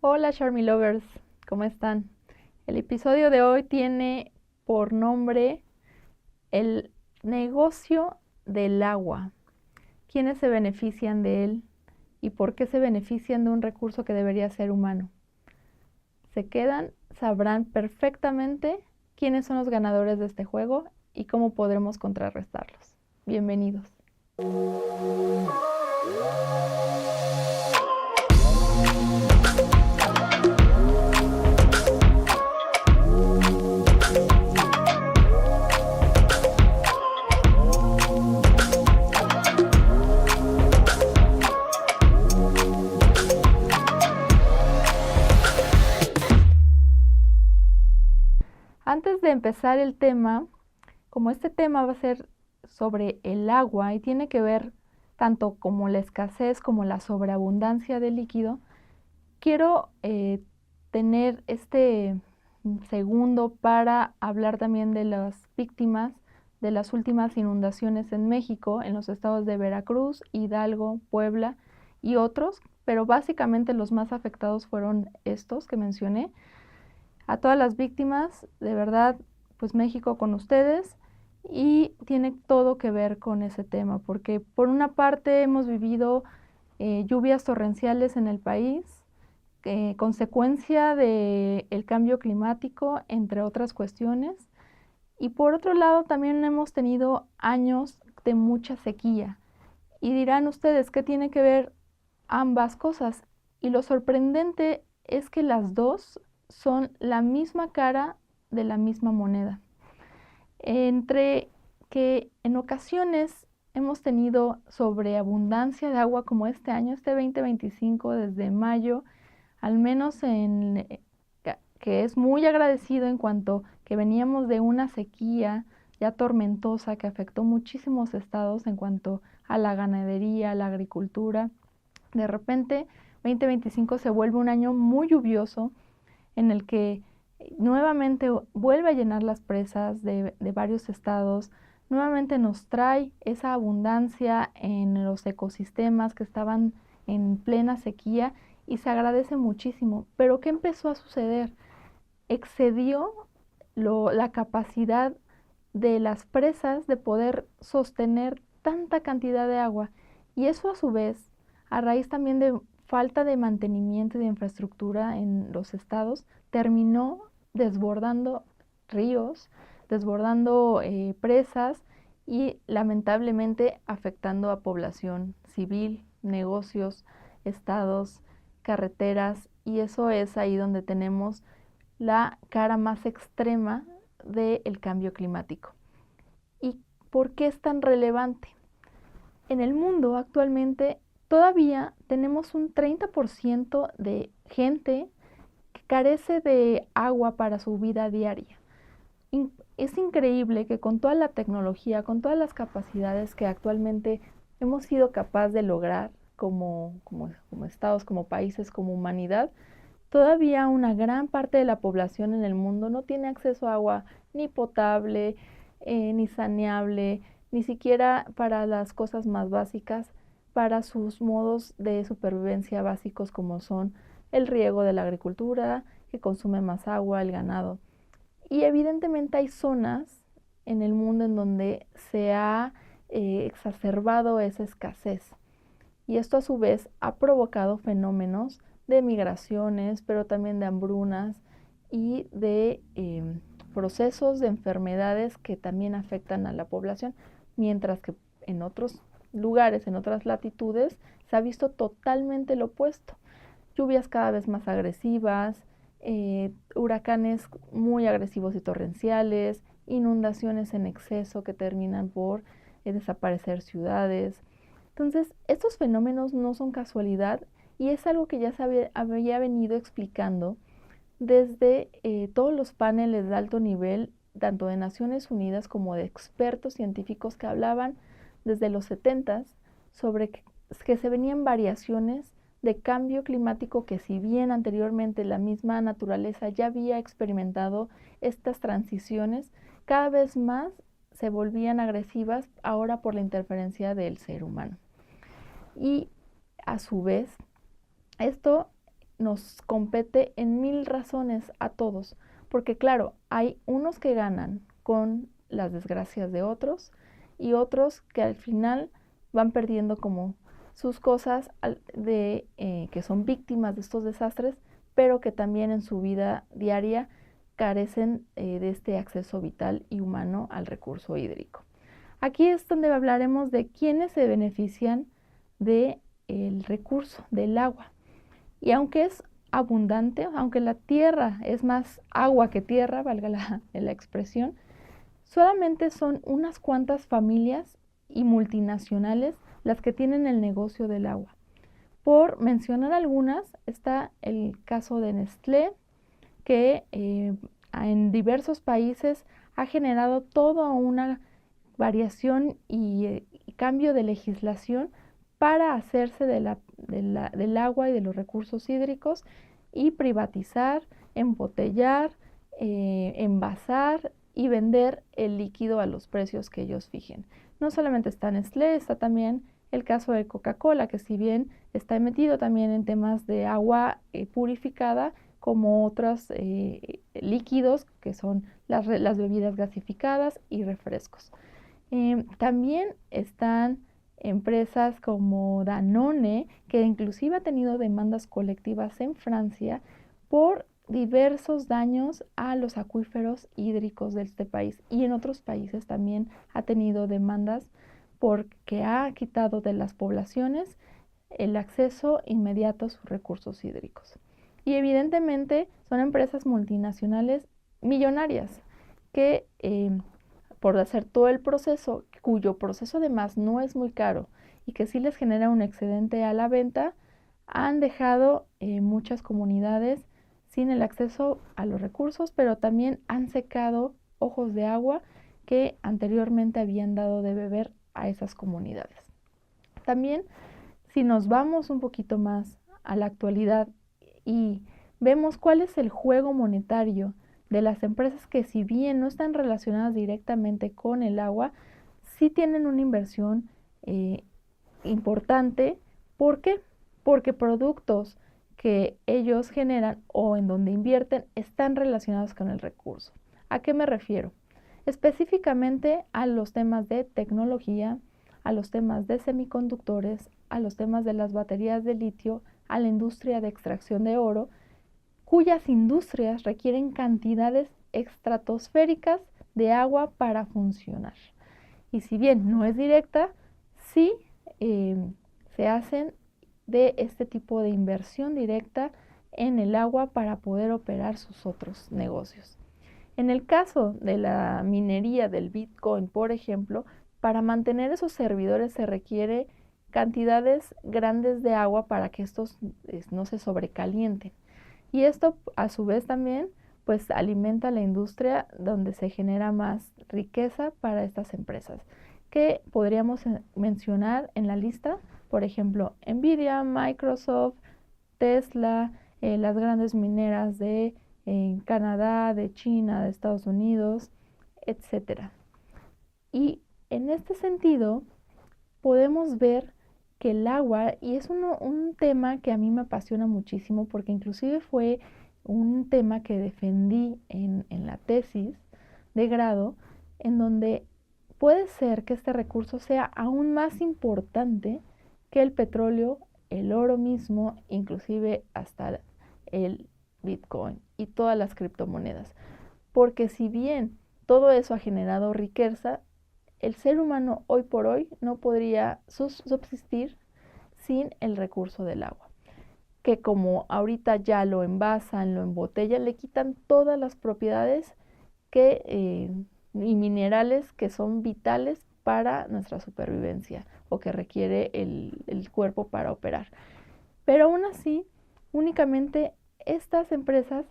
Hola Charmy Lovers, ¿cómo están? El episodio de hoy tiene por nombre el negocio del agua. ¿Quiénes se benefician de él y por qué se benefician de un recurso que debería ser humano? Se quedan, sabrán perfectamente quiénes son los ganadores de este juego y cómo podremos contrarrestarlos. Bienvenidos. Antes de empezar el tema, como este tema va a ser sobre el agua y tiene que ver tanto como la escasez como la sobreabundancia de líquido, quiero tener este segundo para hablar también de las víctimas de las últimas inundaciones en México, en los estados de Veracruz, Hidalgo, Puebla y otros, pero básicamente los más afectados fueron estos que mencioné. A todas las víctimas, de verdad, pues México con ustedes y tiene todo que ver con ese tema, porque por una parte hemos vivido lluvias torrenciales en el país, consecuencia del cambio climático, entre otras cuestiones, y por otro lado también hemos tenido años de mucha sequía. Y dirán ustedes, ¿qué tiene que ver ambas cosas? Y lo sorprendente es que las dos son la misma cara de la misma moneda. Entre que en ocasiones hemos tenido sobreabundancia de agua como este año, este 2025, desde mayo, al menos que es muy agradecido en cuanto que veníamos de una sequía ya tormentosa que afectó muchísimos estados en cuanto a la ganadería, la agricultura. De repente, 2025 se vuelve un año muy lluvioso en el que nuevamente vuelve a llenar las presas de varios estados, nuevamente nos trae esa abundancia en los ecosistemas que estaban en plena sequía y se agradece muchísimo. Pero ¿qué empezó a suceder? Excedió la capacidad de las presas de poder sostener tanta cantidad de agua y eso a su vez, a raíz también de falta de mantenimiento y de infraestructura en los estados, terminó desbordando ríos, desbordando presas y lamentablemente afectando a población civil, negocios, estados, carreteras, y eso es ahí donde tenemos la cara más extrema del cambio climático. ¿Y por qué es tan relevante? En el mundo actualmente todavía tenemos un 30% de gente que carece de agua para su vida diaria. Es increíble que con toda la tecnología, con todas las capacidades que actualmente hemos sido capaces de lograr como estados, como países, como humanidad, todavía una gran parte de la población en el mundo no tiene acceso a agua ni potable, ni saneable, ni siquiera para las cosas más básicas, para sus modos de supervivencia básicos como son el riego de la agricultura, que consume más agua, el ganado. Y evidentemente hay zonas en el mundo en donde se ha exacerbado esa escasez. Y esto a su vez ha provocado fenómenos de migraciones, pero también de hambrunas y de procesos de enfermedades que también afectan a la población, mientras que en otros lugares, en otras latitudes, se ha visto totalmente lo opuesto. Lluvias cada vez más agresivas, huracanes muy agresivos y torrenciales, inundaciones en exceso que terminan por desaparecer ciudades. Entonces, estos fenómenos no son casualidad y es algo que ya se había venido explicando desde todos los paneles de alto nivel, tanto de Naciones Unidas como de expertos científicos que hablaban desde los 70 sobre que se venían variaciones de cambio climático que si bien anteriormente la misma naturaleza ya había experimentado estas transiciones, cada vez más se volvían agresivas ahora por la interferencia del ser humano. Y a su vez, esto nos compete en 1000 razones a todos, porque claro, hay unos que ganan con las desgracias de otros y otros que al final van perdiendo como sus cosas que son víctimas de estos desastres, pero que también en su vida diaria carecen de este acceso vital y humano al recurso hídrico. Aquí es donde hablaremos de quiénes se benefician del recurso del agua. Y aunque es abundante, aunque la tierra es más agua que tierra, valga la expresión, solamente son unas cuantas familias y multinacionales las que tienen el negocio del agua. Por mencionar algunas, está el caso de Nestlé, que en diversos países ha generado toda una variación y cambio de legislación para hacerse del agua y de los recursos hídricos y privatizar, embotellar, envasar y vender el líquido a los precios que ellos fijen. No solamente está Nestlé, está también el caso de Coca-Cola, que si bien está metido también en temas de agua purificada, como otros líquidos que son las bebidas gasificadas y refrescos. También están empresas como Danone, que inclusive ha tenido demandas colectivas en Francia por diversos daños a los acuíferos hídricos de este país, y en otros países también ha tenido demandas porque ha quitado de las poblaciones el acceso inmediato a sus recursos hídricos. Y evidentemente son empresas multinacionales millonarias que por hacer todo el proceso, cuyo proceso además no es muy caro y que sí les genera un excedente a la venta, han dejado muchas comunidades sin el acceso a los recursos, pero también han secado ojos de agua que anteriormente habían dado de beber a esas comunidades. También, si nos vamos un poquito más a la actualidad y vemos cuál es el juego monetario de las empresas que, si bien no están relacionadas directamente con el agua, sí tienen una inversión importante. ¿Por qué? Porque productos que ellos generan o en donde invierten están relacionados con el recurso. ¿A qué me refiero? Específicamente a los temas de tecnología, a los temas de semiconductores, a los temas de las baterías de litio, a la industria de extracción de oro, cuyas industrias requieren cantidades estratosféricas de agua para funcionar. Y si bien no es directa, sí se hacen de este tipo de inversión directa en el agua para poder operar sus otros negocios. En el caso de la minería del Bitcoin, por ejemplo, para mantener esos servidores se requiere cantidades grandes de agua para que estos no se sobrecalienten. Y esto a su vez también pues alimenta la industria donde se genera más riqueza para estas empresas, que podríamos mencionar en la lista, por ejemplo, Nvidia, Microsoft, Tesla, las grandes mineras de Canadá, de China, de Estados Unidos, etcétera. Y en este sentido podemos ver que el agua, y es un tema que a mí me apasiona muchísimo porque inclusive fue un tema que defendí en la tesis de grado, en donde puede ser que este recurso sea aún más importante que el petróleo, el oro mismo, inclusive hasta el Bitcoin y todas las criptomonedas. Porque si bien todo eso ha generado riqueza, el ser humano hoy por hoy no podría subsistir sin el recurso del agua, que como ahorita ya lo envasan, lo embotellan, le quitan todas las propiedades y minerales que son vitales para nuestra supervivencia o que requiere el cuerpo para operar. Pero aún así, únicamente estas empresas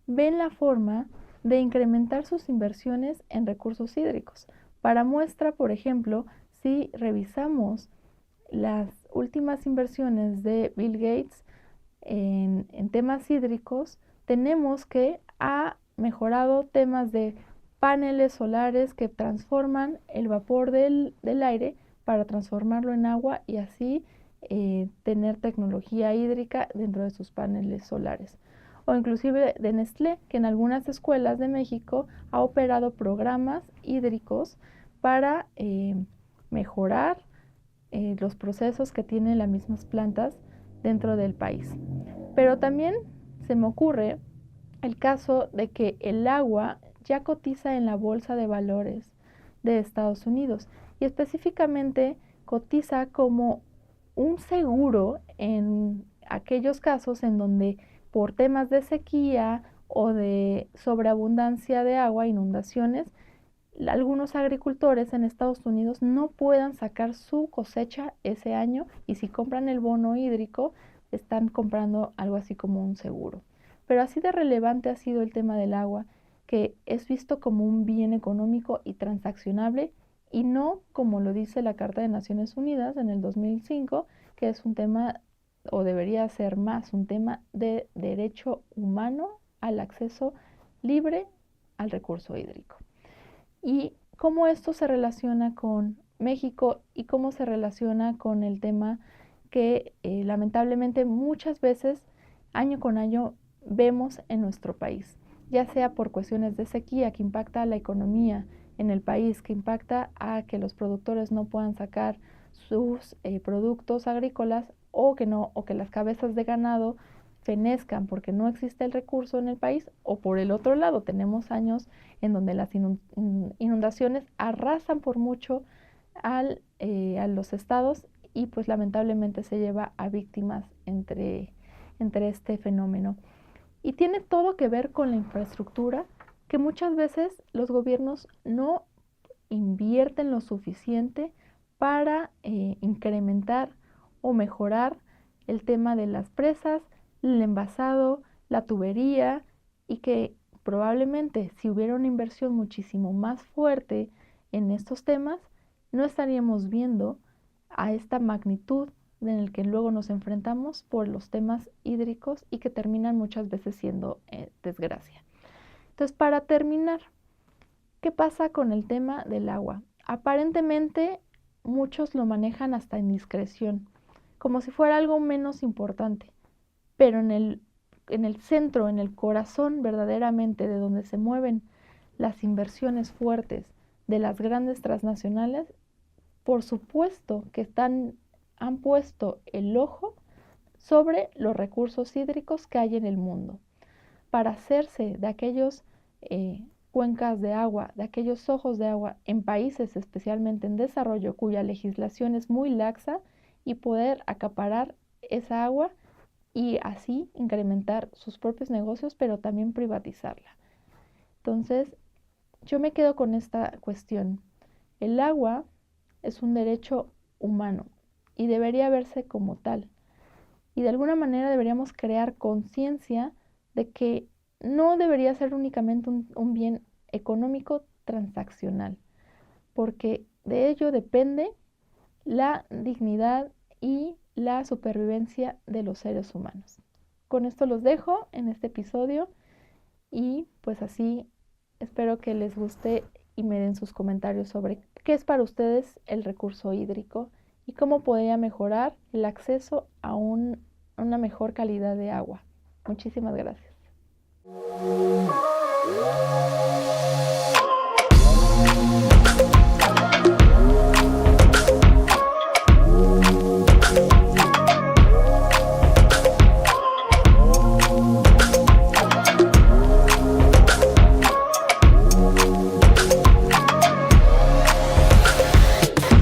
ven la forma de incrementar sus inversiones en recursos hídricos. Para muestra, por ejemplo, si revisamos las últimas inversiones de Bill Gates en temas hídricos, tenemos que ha mejorado temas de paneles solares que transforman el vapor del aire para transformarlo en agua y así tener tecnología hídrica dentro de sus paneles solares. O inclusive de Nestlé, que en algunas escuelas de México ha operado programas hídricos para mejorar los procesos que tienen las mismas plantas dentro del país. Pero también se me ocurre el caso de que el agua ya cotiza en la Bolsa de Valores de Estados Unidos y específicamente cotiza como un seguro en aquellos casos en donde por temas de sequía o de sobreabundancia de agua, inundaciones, algunos agricultores en Estados Unidos no puedan sacar su cosecha ese año y si compran el bono hídrico están comprando algo así como un seguro. Pero así de relevante ha sido el tema del agua, que es visto como un bien económico y transaccionable y no como lo dice la Carta de Naciones Unidas en el 2005, que es un tema, o debería ser más, un tema de derecho humano al acceso libre al recurso hídrico. Y cómo esto se relaciona con México y cómo se relaciona con el tema que lamentablemente muchas veces, año con año, vemos en nuestro país, ya sea por cuestiones de sequía que impacta a la economía en el país, que impacta a que los productores no puedan sacar sus productos agrícolas o que las cabezas de ganado fenezcan porque no existe el recurso en el país, o por el otro lado tenemos años en donde las inundaciones arrasan por mucho a los estados y pues lamentablemente se lleva a víctimas entre este fenómeno. Y tiene todo que ver con la infraestructura, que muchas veces los gobiernos no invierten lo suficiente para incrementar o mejorar el tema de las presas, el envasado, la tubería, y que probablemente si hubiera una inversión muchísimo más fuerte en estos temas, no estaríamos viendo a esta magnitud en el que luego nos enfrentamos por los temas hídricos y que terminan muchas veces siendo desgracia. Entonces, para terminar, ¿qué pasa con el tema del agua? Aparentemente muchos lo manejan hasta en discreción, como si fuera algo menos importante, pero en el centro, en el corazón verdaderamente de donde se mueven las inversiones fuertes de las grandes transnacionales, por supuesto que han puesto el ojo sobre los recursos hídricos que hay en el mundo, para hacerse de aquellos cuencas de agua, de aquellos ojos de agua en países especialmente en desarrollo cuya legislación es muy laxa y poder acaparar esa agua y así incrementar sus propios negocios, pero también privatizarla. Entonces, yo me quedo con esta cuestión. El agua es un derecho humano y debería verse como tal. Y de alguna manera deberíamos crear conciencia de que no debería ser únicamente un bien económico transaccional, porque de ello depende la dignidad y la supervivencia de los seres humanos. Con esto los dejo en este episodio y pues así espero que les guste y me den sus comentarios sobre qué es para ustedes el recurso hídrico y cómo podría mejorar el acceso a una mejor calidad de agua. Muchísimas gracias.